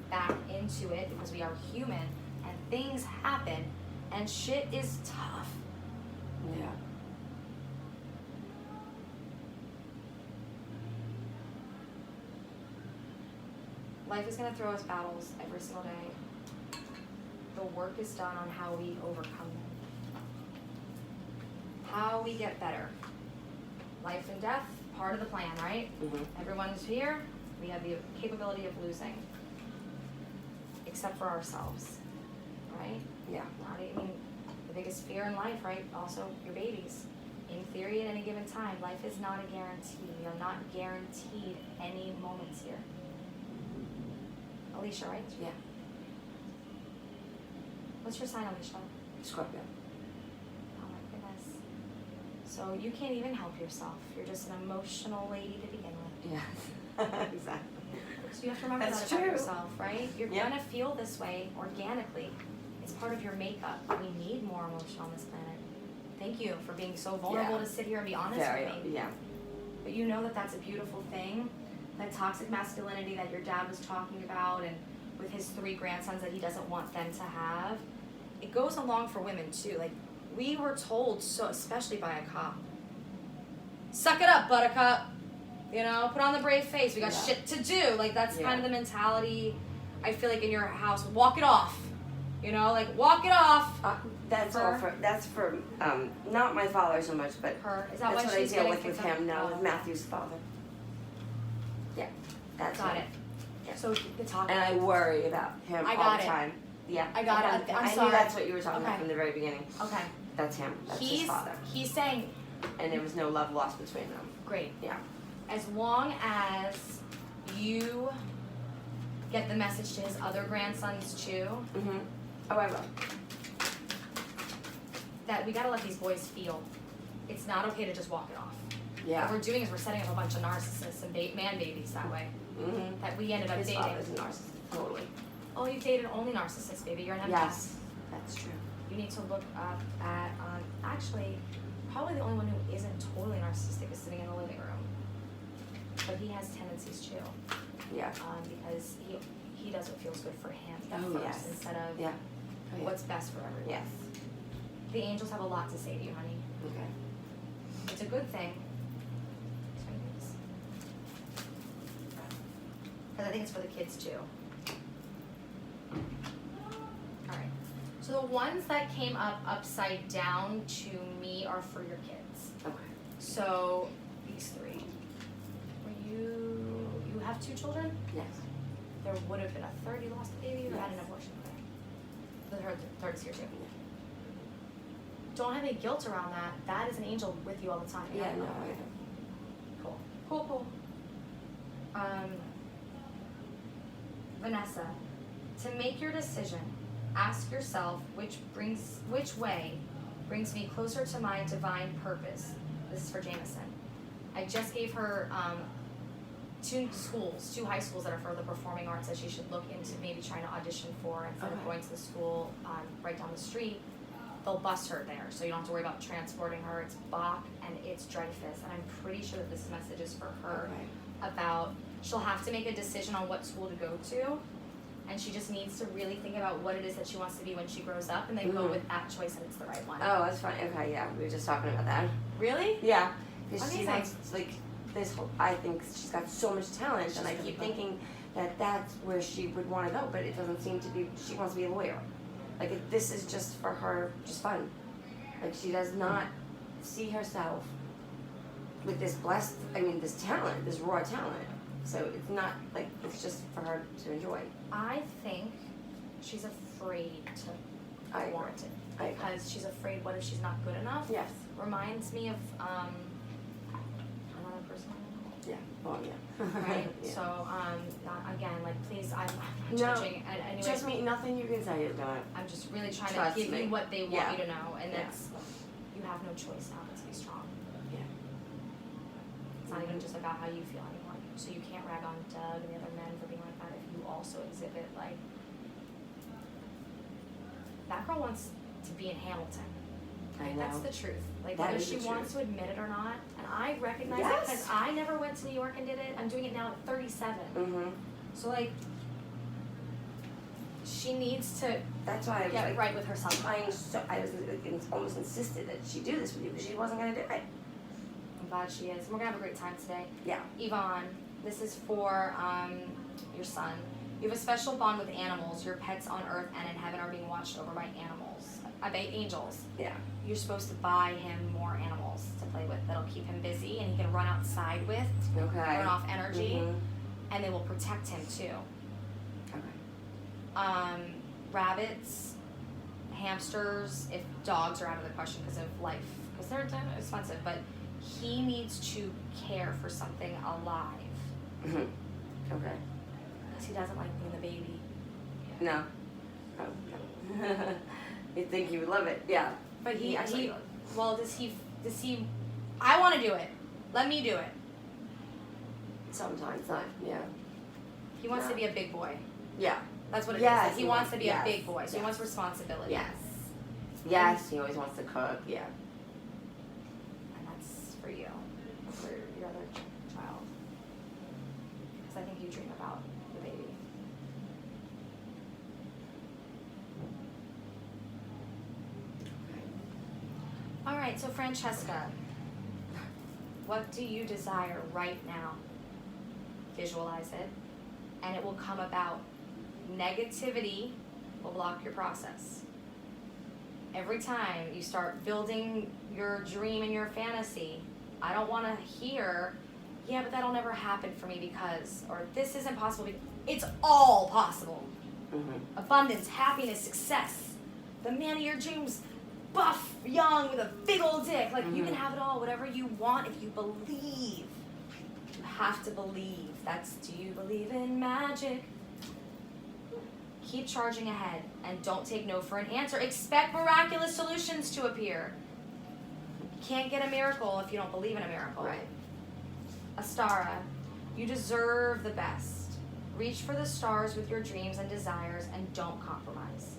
back into it because we are human, and things happen, and shit is tough. Yeah. Life is gonna throw us battles every single day. The work is done on how we overcome them. How we get better. Life and death, part of the plan, right? Everyone's here. We have the capability of losing. Except for ourselves, right? Yeah. The biggest fear in life, right? Also, your babies. In theory, at any given time, life is not a guarantee. We are not guaranteed any moments here. Alicia, right? Yeah. What's your sign, Alicia? Scorpio. So you can't even help yourself. You're just an emotional lady to begin with. Yeah. Exactly. So you have to remember That's that about true. yourself, right? You're Yeah. gonna feel this way organically. It's part of your makeup. We need more emotion on this planet. Thank you for being so vulnerable Yeah. to sit here and be honest Very, with me. yeah. But you know that that's a beautiful thing. That toxic masculinity that your dad was talking about, and with his 3 grandsons that he doesn't want them to have, it goes along for women too. Like, we were told, so especially by a cop, suck it up, buttercup. You know, put on the brave face. We got Yeah. shit to do. Like, that's Yeah. kind of the mentality, I feel like, in your house. Walk it off. You know, like, walk it off. That's Her? all for, that's for, not my father so much, but Her. Is that that's why what I she's deal getting with kicked him now, out? with Matthew's father. Yeah, that's Got him. it. Yeah. So the talk. And I worry about him I all got the it. time. Yeah. I got it. I'm I sorry. knew that's what you were talking about Okay. from the very beginning. Okay. That's him. That's his father. He's saying, And there was no love lost between them. great. Yeah. As long as you get the message to his other grandsons too, Mhm. Oh, I will. that we gotta let these boys feel. It's not okay to just walk it off. Yeah. What we're doing is we're setting up a bunch of narcissists and man babies that way. Mhm. That we ended up His dating. father's a narcissist. Totally. Oh, you've dated only narcissists, baby. You're an empath. Yes. That's true. You need to look up at, actually, probably the only one who isn't totally narcissistic is sitting in the living room. But he has tendencies too, Yeah. because he does what feels good for him at Oh, first yes. instead of Yeah. Oh, yeah. what's best for everyone. Yes. The angels have a lot to say to you, honey. Okay. It's a good thing. Because I think it's for the kids too. Alright. So the ones that came up upside down to me are for your kids. Okay. So these 3. Were you have 2 children? Yes. There would have been a third. You lost a baby or had an Yes. abortion? Okay. The third is here too. Don't have any guilt around that. That is an angel with you all the time. Yeah. No. Okay. I Cool. Cool. Vanessa, to make your decision, ask yourself which way brings me closer to my divine purpose. This is for Jameson. I just gave her 2 high schools that are for the performing arts that she should look into maybe trying to audition for instead of Okay. going to the school right down the street. They'll bus her there, so you don't have to worry about transporting her. It's Bach and it's Dreyfus, and I'm pretty sure that this message is for her Okay. about she'll have to make a decision on what school to go to, and she just needs to really think about what it is that she wants to be when she grows up, and then go Mhm. with that choice and it's the right one. Oh, that's funny. Okay. Yeah. We were just talking about that. Really? Yeah. Because she Amazing. has like this whole. I think she's got so much talent, and I She's keep really thinking that that's where she would want to go, but it doesn't seem to be. She wants to be a lawyer. Like this is just for her, just fun. Like she does not see herself with this this talent, this raw talent. So it's not like it's just for her to enjoy. I think she's afraid to I agree. want it I agree. because she's afraid what if she's not good enough. Yes. Reminds me of another person. Yeah. Oh yeah. Right. Yeah. So again, like please, I'm not No, judging. Anyway, Just me. Nothing you can say is gonna. I'm just really trying Trust to give me. you what they want Yeah. you to know, and Yeah. that's you have no choice now but to be strong. Yeah. It's not even just about how you feel anymore. So you can't rag on Doug and the other men for being like that if you also exhibit like that girl wants to be in Hamilton. I That's know. the truth. Like That whether is she the wants truth. to admit it or not, and I recognize Yes. that because I never went to New York and did it. I'm doing it now at 37. Mhm. So like, she needs to That's why I was get like, right with herself. I was almost insisted that she do this with you because she wasn't gonna do it. I'm glad she is. We're gonna have a great time today. Yeah. Yvonne, this is for your son. You have a special bond with animals. Your pets on earth and in heaven are being watched over by angels. Yeah. You're supposed to buy him more animals to play with that'll keep him busy and he can run outside with, Okay. burn off energy, Mhm. and they will protect him too. Okay. Rabbits, hamsters, if dogs are out of the question because of life, because they're expensive, but he needs to care for something alive Mhm. Okay. because he doesn't like being the baby. No. Oh, no. You'd think he would love it. Yeah. But he actually. well, does he I want to do it. Let me do it. Sometimes not. Yeah. He wants Yeah. to be a big boy. Yeah. That's what it is. Yes, Like, he wants to be yes, a big boy, so he yes. wants responsibility. Yes. Yes. He always wants to cook. Yeah. And that's for you, for your other child. Because I think you dream about the baby. All right, so Francesca, what do you desire right now? Visualize it, and it will come about. Negativity will block your process. Every time you start building your dream and your fantasy, I don't want to hear, yeah, but that'll never happen for me because, or this isn't possible because, it's all possible. Mm-hmm. Abundance, happiness, success. The man of your dreams, buff, young, with a big old dick. Like, you can have it all, whatever you want if you believe. You have to believe. That's, do you believe in magic? Keep charging ahead and don't take no for an answer. Expect miraculous solutions to appear. You can't get a miracle if you don't believe in a miracle. Right. Astara, you deserve the best. Reach for the stars with your dreams and desires and don't compromise.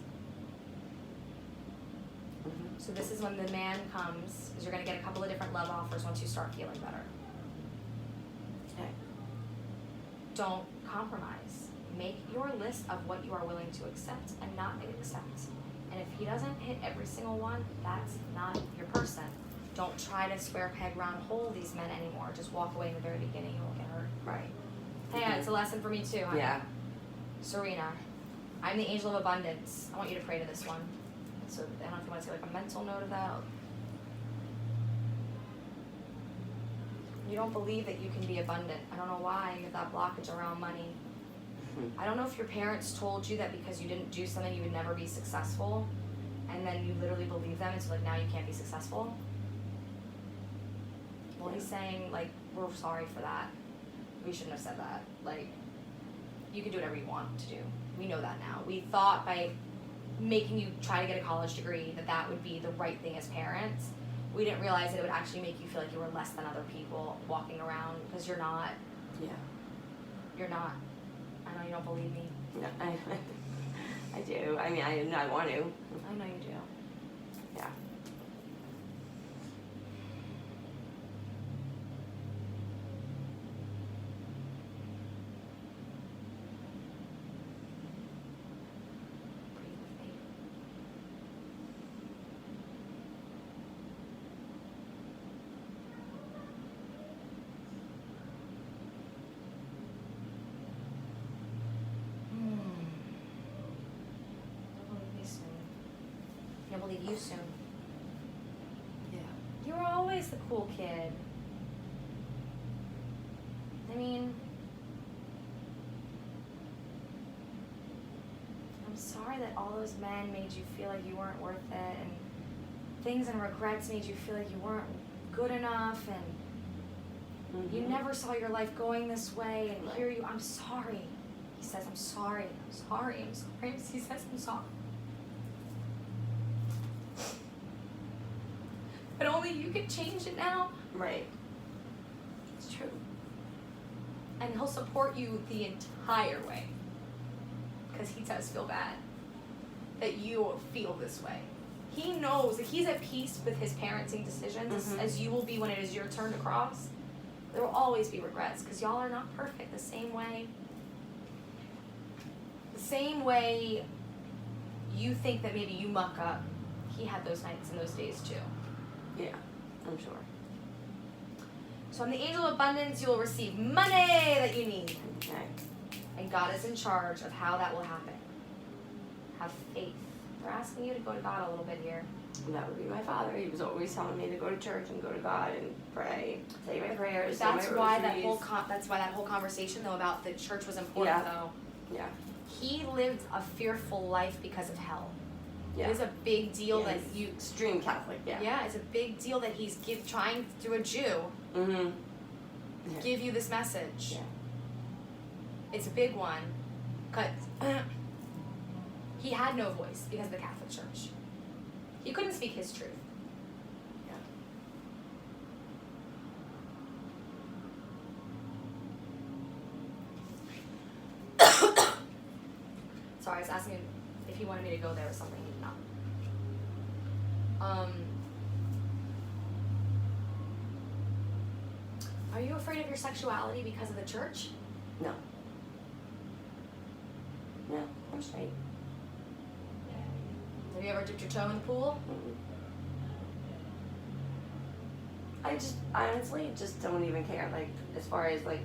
Mm-hmm. So this is when the man comes, because you're going to get a couple of different love offers once you start feeling better. Okay. Don't compromise. Make your list of what you are willing to accept and not accept. And if he doesn't hit every single one, that's not your person. Don't try to square peg round hole these men anymore. Just walk away in the very beginning. You won't get hurt. Right. Hey, it's a lesson for me too, honey. Yeah. Serena, I'm the angel of abundance. I want you to pray to this one. So I don't know if you want to say like a mental note of that. You don't believe that you can be abundant. I don't know why you have that blockage around money. I don't know if your parents told you that because you didn't do something you would never be successful, and then you literally believe them, and so like now you can't be successful. Well, he's saying like, we're sorry for that. We shouldn't have said that. Like, you can do whatever you want to do. We know that now. We thought by making you try to get a college degree that that would be the right thing as parents. We didn't realize that it would actually make you feel like you were less than other people walking around, because you're not. Yeah. You're not. I know you don't believe me. No, I do. I mean, I want to. I know you do. Yeah. Breathe with me. You'll believe me soon. You'll believe you soon. Yeah. You were always the cool kid. I mean, I'm sorry that all those men made you feel like you weren't worth it, and things and regrets made you feel like you weren't good enough, and you never saw your life going this way, and here you, I'm sorry. He says, I'm sorry, I'm sorry, I'm sorry. He says, I'm sorry. But only you can change it now. Right. It's true. And he'll support you the entire way. Because he does feel bad that you feel this way. He knows that he's at peace with his parenting decisions, as you will be when it is your turn to cross. There will always be regrets, because y'all are not perfect. The same way you think that maybe you muck up, he had those nights and those days too. Yeah, I'm sure. So I'm the angel of abundance. You will receive money that you need. Okay. And God is in charge of how that will happen. Have faith. We're asking you to go to God a little bit here. That would be my father. He was always telling me to go to church and go to God and pray, say my prayers, say my That's why rosaries. that's why that whole conversation though about the church was important Yeah. though. Yeah. He lived a fearful life because of hell. Yeah. It is a big deal that He's you. extreme Catholic. Yeah. Yeah, it's a big deal that he's trying through a Jew Mhm. Yeah. give you this message. Yeah. It's a big one, cause he had no voice because of the Catholic Church. He couldn't speak his truth. Yeah. was asking him if he wanted me to go there or something. He did not. Are you afraid of your sexuality because of the church? No. No, I'm straight. Have you ever dipped your toe in the pool? Mm-mm. I just honestly just don't even care. Like as far as like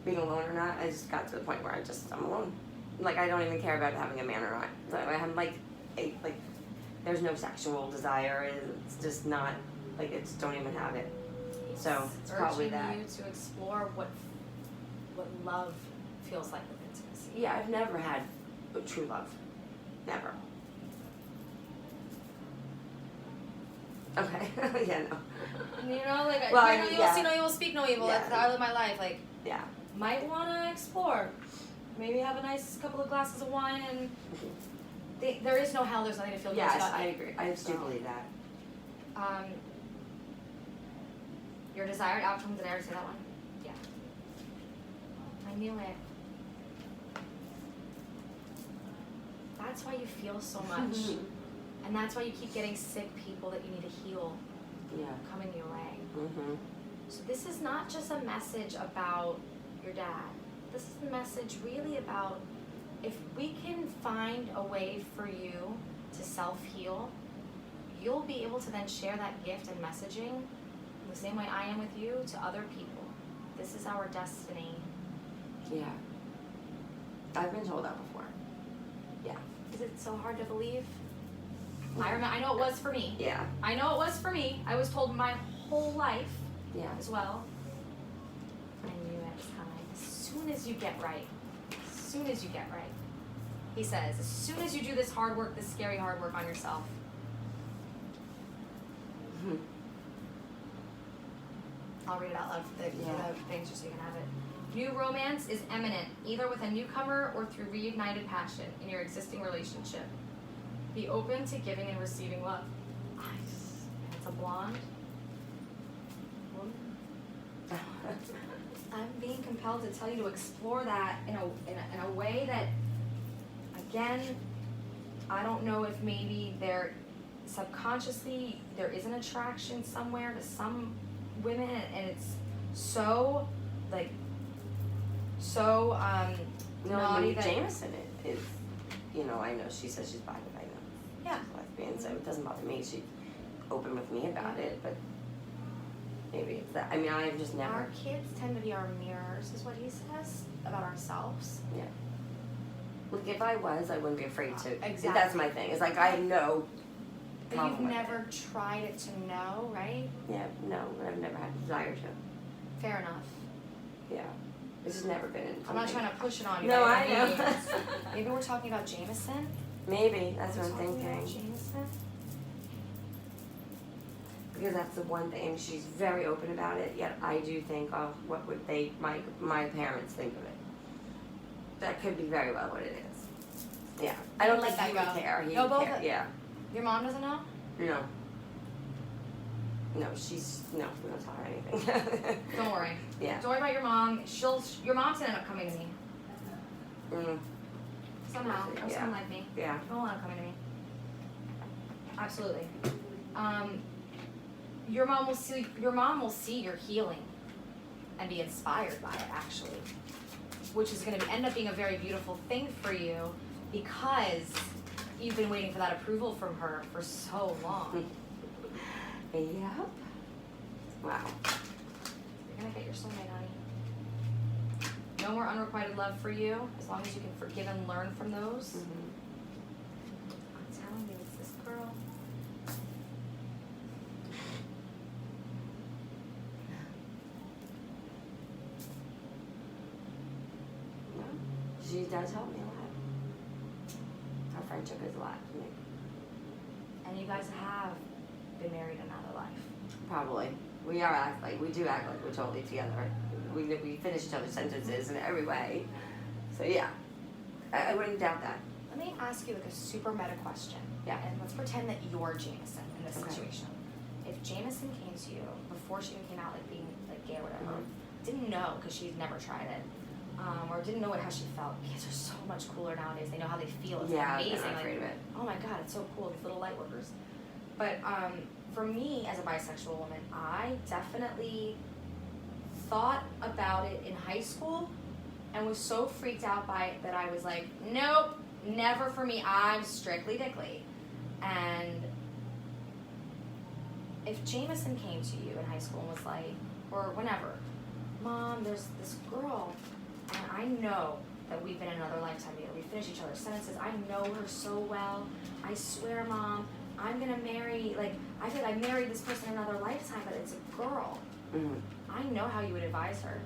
being alone or not, I just got to the point where I'm alone. Like I don't even care about having a man or not. So I'm like there's no sexual desire. It's just not like it's don't even have it. So it's probably that. Urging you to explore what love feels like with intimacy. Yeah, I've never had true love. Never. Okay. Yeah, no. You know, like Well, you will see no evil, speak no evil. Yeah. That's how I live my life. Like, Yeah. might want to explore. Maybe have a nice couple of glasses of wine, and there is no hell. There's nothing to feel guilty Yes, about. I agree. I do believe that. Your desired outcome. Did I ever say that one? Yeah. I knew it. That's why you feel so much, and that's why you keep getting sick people that you need to heal Yeah. coming your way. Mhm. So this is not just a message about your dad. This is a message really about if we can find a way for you to self-heal, you'll be able to then share that gift and messaging the same way I am with you to other people. This is our destiny. Yeah. I've been told that before. Yeah. Is it so hard to believe? I know it was for me. Yeah. I know it was for me. I was told my whole life Yeah. as well. I knew it was coming. As soon as you get right. As soon as you get right. He says, as soon as you do this hard work, this scary hard work on yourself. Mhm. I'll read it out loud for the Yeah. things just so you can have it. New romance is imminent, either with a newcomer or through reignited passion in your existing relationship. Be open to giving and receiving love. Nice. And it's a blonde woman. I'm being compelled to tell you to explore that in a way that, again, I don't know if maybe there subconsciously there is an attraction somewhere to some women, and it's so like so No, naughty I that Jameson is, you know, I know she says she's bi, but I know yeah. she's lesbian, so it doesn't bother me. She's open with me about it, but maybe it's that. I mean, I've just never. Our kids tend to be our mirrors, is what he says about ourselves. Yeah. Look, if I was, I wouldn't be afraid to. Exactly. That's my thing. It's like I have no But problem you've with never tried it to know, right? it. Yeah, no, I've never had a desire to. Fair enough. Yeah. It's just never been in I'm not something- trying to push it on you. No, by I any know. means. Maybe we're talking about Jameson. Maybe, that's We're what I'm talking about thinking. Jameson. Because that's the one thing, she's very open about it, yet I do think, oh, what would my parents think of it? That could be very well what it is. Yeah. I don't Let think he that would go. care. He No, would both care. of- Yeah. Your mom doesn't know? No. No, we don't tell her anything. Don't worry. Yeah. Don't worry about your mom. Your mom's gonna end up coming to me. Mm, Somehow. Or Yeah. someone like me. yeah. She'll end up coming to me. Absolutely. Your mom will see your healing and be inspired by it, actually. Which is gonna end up being a very beautiful thing for you because you've been waiting for that approval from her for so long. Yep. Wow. You're gonna get your soulmate, honey. No more unrequited love for you, as long as you can forgive and learn from those. Mm-hmm. I'm telling you, it's this girl. She does help me a lot. Our friendship is a lot to me. And you guys have been married another life. Probably. We do act like we're totally together. We finish each other's sentences in every way. So yeah, I wouldn't doubt that. Let me ask you like a super meta question. Yeah. And let's pretend that you're Jameson in this Okay. situation. If Jameson came to you before she even came out like being like gay or whatever, Mhm. didn't know because she'd never tried it, or didn't know how she felt. Kids are so much cooler nowadays. They know how they feel. It's Yeah, amazing. they're not afraid of it. Oh my god, it's so cool. These little light workers. But for me, as a bisexual woman, I definitely thought about it in high school and was so freaked out by it that I was like, nope, never for me. I'm strictly dickly. And if Jameson came to you in high school and was like, or whenever, Mom, there's this girl, and I know that we've been in another lifetime together. We finish each other's sentences. I know her so well. I swear, Mom, I'm gonna marry, like, I feel like I married this person in another lifetime, but it's a girl. Mm-hmm. I know how you would advise her.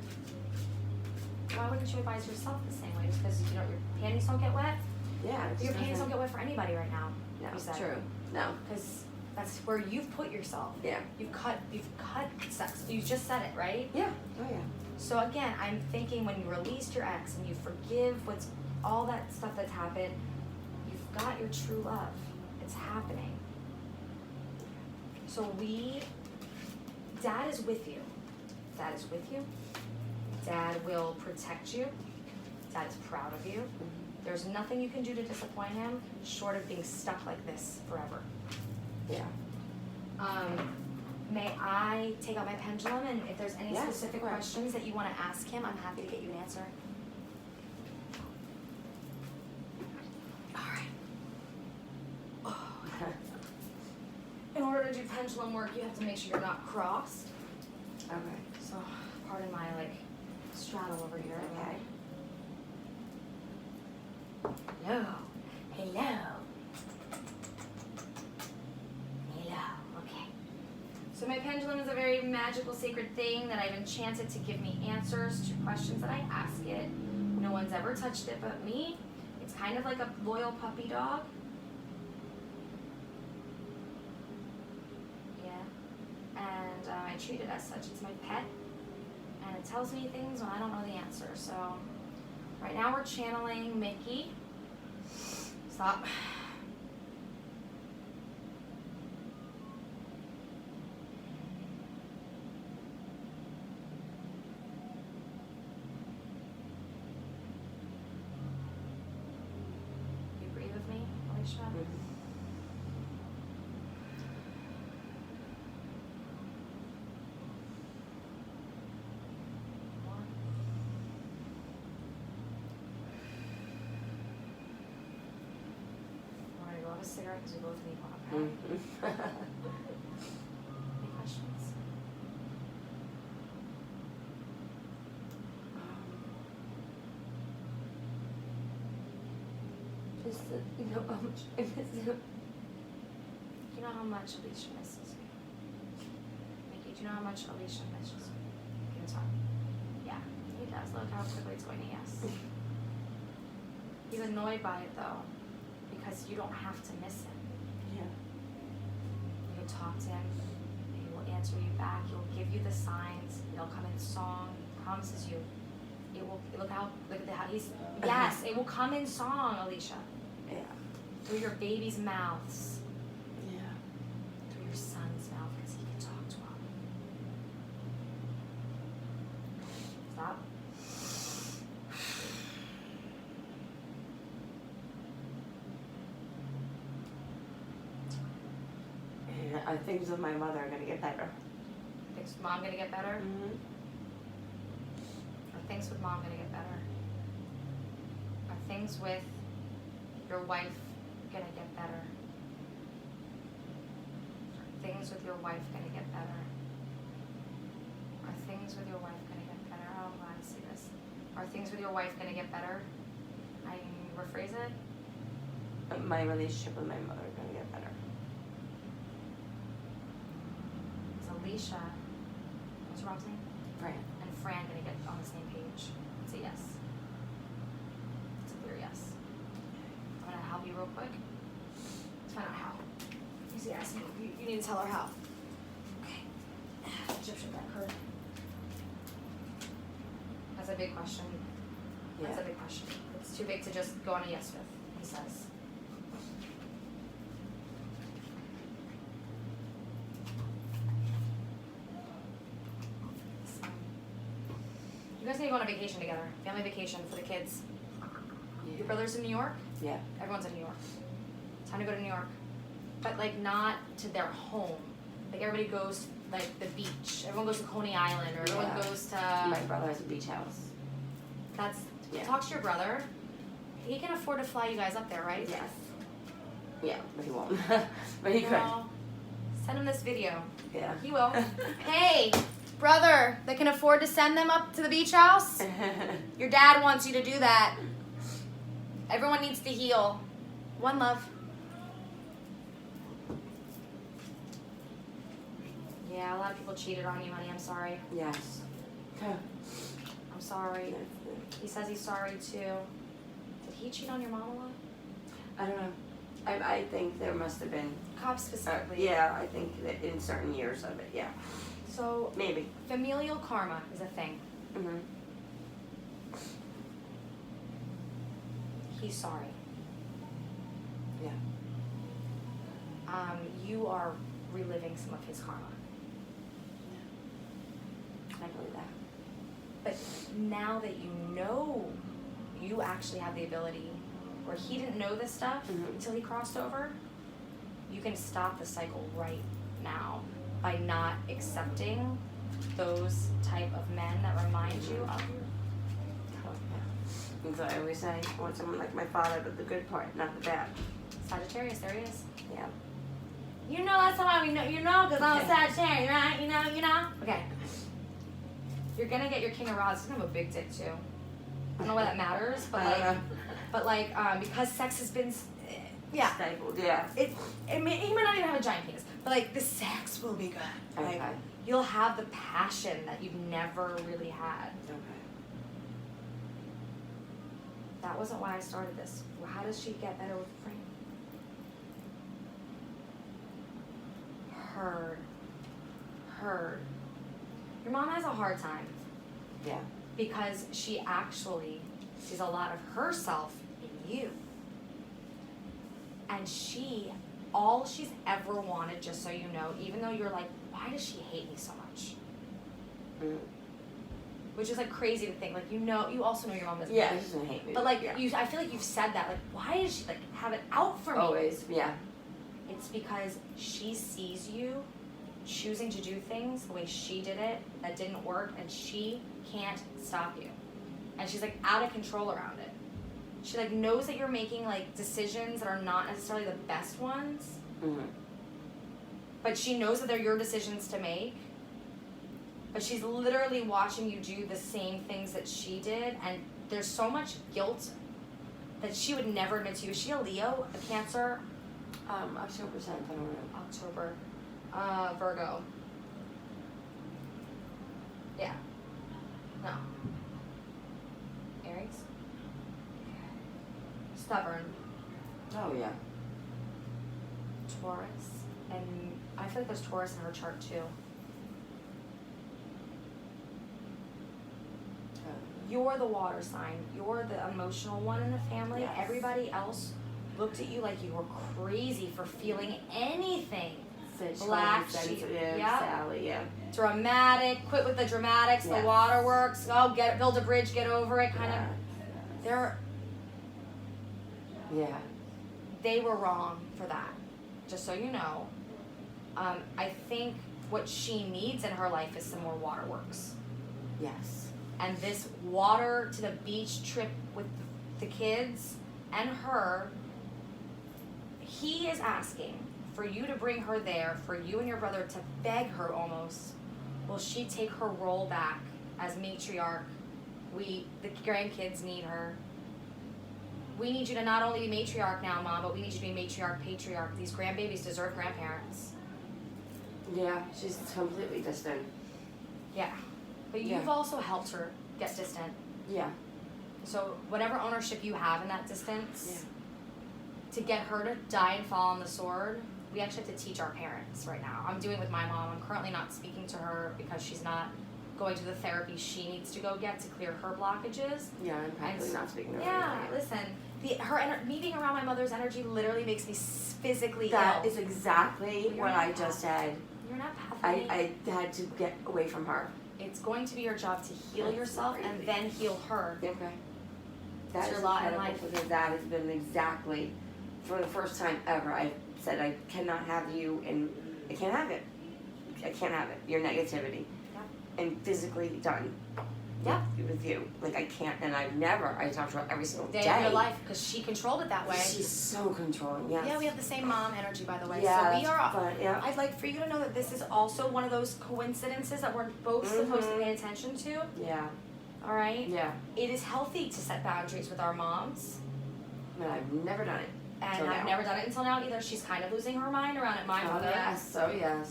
Why wouldn't you advise yourself the same way? Just because your panties don't get wet? Yeah. it Your just panties doesn't- don't get wet for anybody right now. No, you said. true. No. Because that's where you've put yourself. Yeah. You've cut sex. You just said it, right? Yeah. Oh yeah. So again, I'm thinking when you released your ex and you forgive what's all that stuff that's happened, you've got your true love. It's happening. So Dad is with you. Dad is with you. Dad will protect you. Dad is proud of you. There's nothing you can do to disappoint him short of being stuck like this forever. Yeah. May I take out my pendulum, and if there's any Yeah, specific of course. questions that you want to ask him, I'm happy to get you an answer. All right. Oh. In order to do pendulum work, you have to make sure you're not crossed. Okay. So, pardon my straddle over here. Okay. Hello. Hello. Hello. Okay. So my pendulum is a very magical, sacred thing that I've enchanted to give me answers to questions that I ask it. No one's ever touched it but me. It's kind of like a loyal puppy dog. Yeah. And I treat it as such. It's my pet. And it tells me things when I don't know the answer. So right now we're channeling Mickey. Stop. You breathe with me, Alicia? We're gonna go have a cigarette because we both need one, okay? Any questions? Just that you know how much I miss him. Do you know how much Alicia misses you? Mickey, do you know how much Alicia misses you? Can you talk? Yeah, he does. Look how quickly it's going to yes. He's annoyed by it though, because you don't have to miss him. Yeah. You can talk to him. He will answer you back. He'll give you the signs. It'll come in song. He promises you. It will. Look at how he's. Yes, it will come in song, Alicia. Yeah. Through your baby's mouths. Yeah. Through your son's mouth, because he can talk to him. Stop. And things with my mother are gonna get better. Is mom gonna get better? Mm-hmm. Are things with mom gonna get better? Are things with your wife gonna get better? Are things with your wife gonna get better? Are things with your wife gonna get better? Oh, I'm glad to see this. Are things with your wife gonna get better? I rephrase it. My relationship with my mother is gonna get better. Is Alicia, what's your mom's name? Fran. And Fran gonna get on the same page? It's a yes. It's a clear yes. I'm gonna help you real quick. Let's find out how. She's asking you need to tell her how. Okay. Egyptian back her. That's a big question. That's a big question. It's too big to just go on a yes with, he says. You guys need to go on a vacation together. Family vacation for the kids. Yeah. Your brother's in New York? Yeah. Everyone's in New York. Time to go to New York. But like not to their home. Like everybody goes to like the beach. Everyone goes to Coney Island or everyone Yeah. goes to My brother has a beach house. that's Yeah. talk to your brother. He can afford to fly you guys up there, right? Yes. Yeah, but he won't. But he could. No. Send him this video. Yeah. He will. Hey, brother that can afford to send them up to the beach house? Your dad wants you to do that. Everyone needs to heal. One love. Yeah, a lot of people cheated on you, honey. I'm sorry. Yes. Okay. I'm sorry. He says he's sorry too. Did he cheat on your mom a lot? I don't know. I think there must have been. Cops specifically. Yeah, I think that in certain years of it, yeah. So Maybe. familial karma is a thing. Mm-hmm. He's sorry. Yeah. You are reliving some of his karma. I believe that. But now that you know you actually have the ability, where he didn't know this stuff Mhm. until he crossed over, you can stop the cycle right now by not accepting those type of men that remind you of your Oh, yeah. And so I always say, I want someone like my father, but the good part, not the bad. Sagittarius. There he is. Yeah. You know that's how we know. You know, because I'm a Sagittarius, right? You know. Okay. You're gonna get your King of Rods. He's gonna have a big dick too. I don't know why that matters, but I don't know. because sex has been, yeah. Stifled, yeah. He might not even have a giant penis, but like the sex will be good. Like Okay. you'll have the passion that you've never really had. Okay. That wasn't why I started this. Well, how does she get better with Frank? Heard. Your mom has a hard time Yeah. because she actually sees a lot of herself in you. And all she's ever wanted, just so you know, even though you're like, why does she hate me so much? Mm. Which is like crazy to think. Like you also know your mom doesn't. Yeah, she's gonna hate me. But like yeah. I feel like you've said that. Like, why does she like have it out for me? Always, yeah. It's because she sees you choosing to do things the way she did it that didn't work, and she can't stop you. And she's like out of control around it. She like knows that you're making like decisions that are not necessarily the best ones, Mm-hmm. but she knows that they're your decisions to make. But she's literally watching you do the same things that she did, and there's so much guilt that she would never admit to you. Is she a Leo, a Cancer, October 10th, I don't know. October, Virgo? Yeah. No. Aries? Stubborn. Oh, yeah. Taurus. And I feel like there's Taurus in her chart too. You're the water sign. You're the emotional one in the family. Yes. Everybody else looked at you like you were crazy for feeling anything. Black sheep. sensitive, Yep. Sally, yeah. Dramatic. Quit with the dramatics. Yes. The waterworks. Oh, build a bridge. Get over it. Kind Yeah. of. Yeah. They were wrong for that. Just so you know. I think what she needs in her life is some more waterworks. Yes. And this water to the beach trip with the kids and her, he is asking for you to bring her there, for you and your brother to beg her almost, will she take her role back as matriarch? The grandkids need her. We need you to not only be matriarch now, Mom, but we need you to be matriarch, patriarch. These grandbabies deserve grandparents. Yeah, she's completely distant. Yeah. But you've Yeah. also helped her get distant. Yeah. So whatever ownership you have in that distance, Yeah. to get her to die and fall on the sword, we actually have to teach our parents right now. I'm doing with my mom. I'm currently not speaking to her because she's not going to the therapy she needs to go get to clear her blockages. Yeah, I'm practically not speaking to her. Yeah, right now. listen, me being around my mother's energy literally makes me physically That ill. is exactly You're what an I empath. just said. You're not pathologic. I had to get away from her. it's going to be your job to heal That's yourself and crazy. then heal her. Okay. That's That your is lot in incredible life. because that has been exactly, for the first time ever, I said I cannot have you and I can't have it. I can't have it. Your negativity. Yep. And physically done. Yeah. With you. Like I can't, and I talk to her every single Day day. of your life, because she controlled it that way. She's so controlling, yes. Yeah, we have the same mom energy, by the way. Yeah, so we are. that's fun, yeah. I'd like for you to know that this is also one of those coincidences that we're both supposed to Mhm. pay attention to. Yeah, All right. yeah. It is healthy to set boundaries with our moms, But I've never done it. and Till I've now. never done it until now either. She's kind of losing her mind around it. My mother. yes.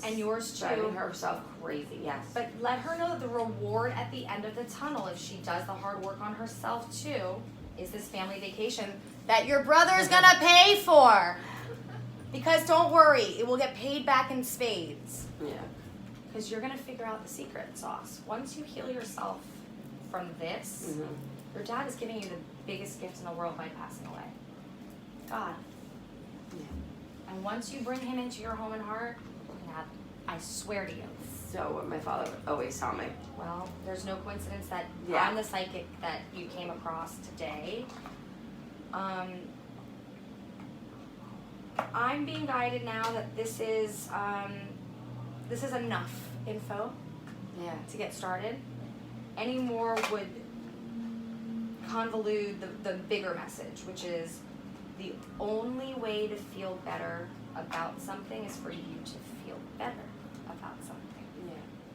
And yours too. Driving herself crazy, yes. But let her know that the reward at the end of the tunnel, if she does the hard work on herself too, is this family vacation that your brother is gonna pay for. Because don't worry, it will get paid back in spades. Yeah. Because you're gonna figure out the secret sauce. Once you heal yourself from this, Mm-hmm. your dad is giving you the biggest gift in the world by passing away. God. Yeah. And once you bring him into your home and heart, Dad, I swear to you. So what my father would always tell me. Well, there's no coincidence that Yeah. I'm the psychic that you came across today. I'm being guided now that this is enough info Yeah. to get started. Any more would convolute the bigger message, which is the only way to feel better about something is for you to feel better.